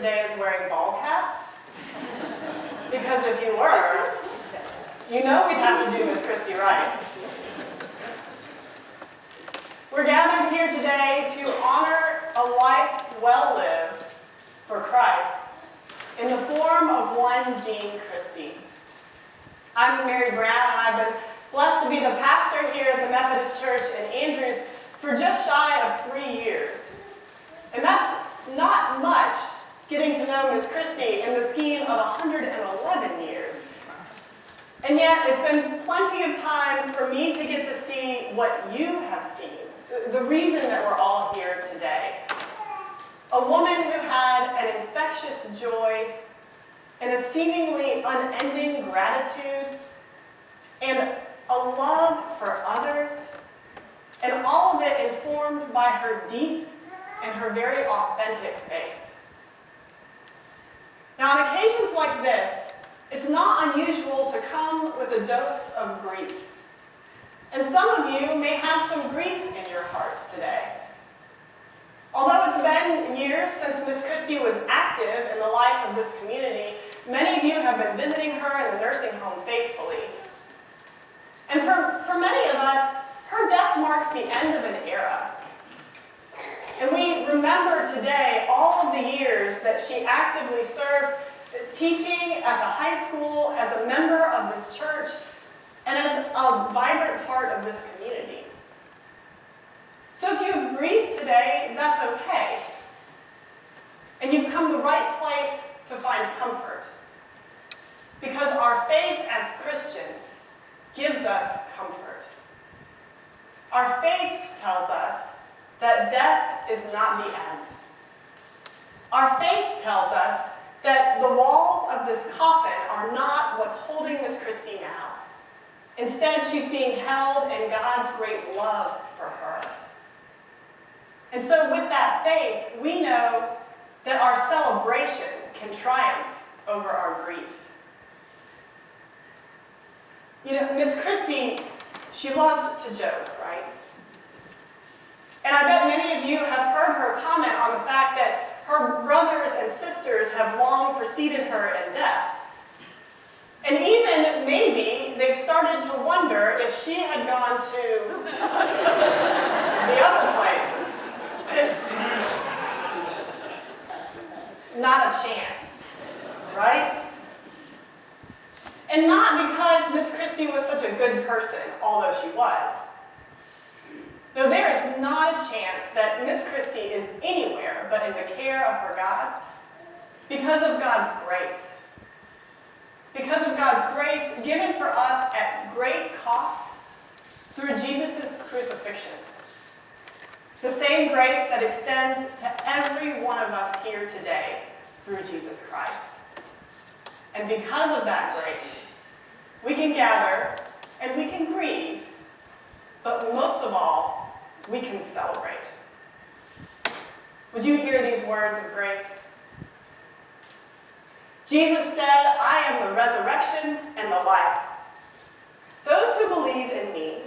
today is wearing ball caps? Because if you were, you know we'd have to do Miss Christy right. We're gathered here today to honor a life well lived for Christ in the form of one Jean Christy. I'm Mary Brown, and I've been blessed to be the pastor here at the Methodist Church in Andrews for just shy of 3 years. And that's not much, getting to know Miss Christy in the scheme of 111 years. And yet, it's been plenty of time for me to get to see what you have seen, the reason that we're all here today. A woman who had an infectious joy and a seemingly unending gratitude and a love for others, and all of it informed by her deep and her very authentic faith. Now, on occasions like this, it's not unusual to come with a dose of grief. And some of you may have some grief in your hearts today. Although it's been years since Miss Christy was active in the life of this community, many of you have been visiting her in the nursing home faithfully. And for many of us, her death marks the end of an era. And we remember today all of the years that she actively served, teaching at the high school, as a member of this church, and as a vibrant part of this community. So if you have grief today, that's okay. And you've come the right place to find comfort. Because our faith as Christians gives us comfort. Our faith tells us that death is not the end. Our faith tells us that the walls of this coffin are not what's holding Miss Christy now. Instead, she's being held in God's great love for her. And so with that faith, we know that our celebration can triumph over our grief. You know, Miss Christy, she loved to joke, right? And I bet many of you have heard her comment on the fact that her brothers and sisters have long preceded her in death. And even maybe they've started to wonder if she had gone to the other place. Not a chance, right? And not because Miss Christy was such a good person, although she was. No, there is not a chance that Miss Christy is anywhere but in the care of her God because of God's grace. Because of God's grace given for us at great cost through Jesus' crucifixion. The same grace that extends to every one of us here today through Jesus Christ. And because of that grace, we can gather and we can grieve, but most of all, we can celebrate. Would you hear these words of grace? Jesus said, "I am the resurrection and the life. Those who believe in me,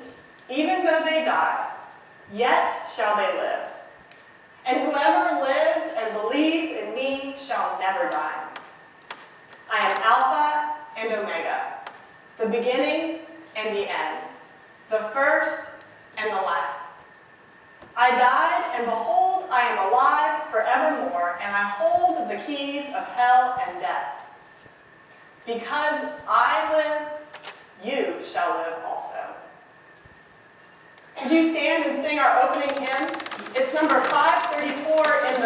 even though they die, yet shall they live. And whoever lives and believes in me shall never die. I am Alpha and Omega, the beginning and the end, the first and the last. I died, and behold, I am alive forevermore, and I hold the keys of hell and death. Because I live, you shall live also." Would you stand and sing our opening hymn? It's number 534 in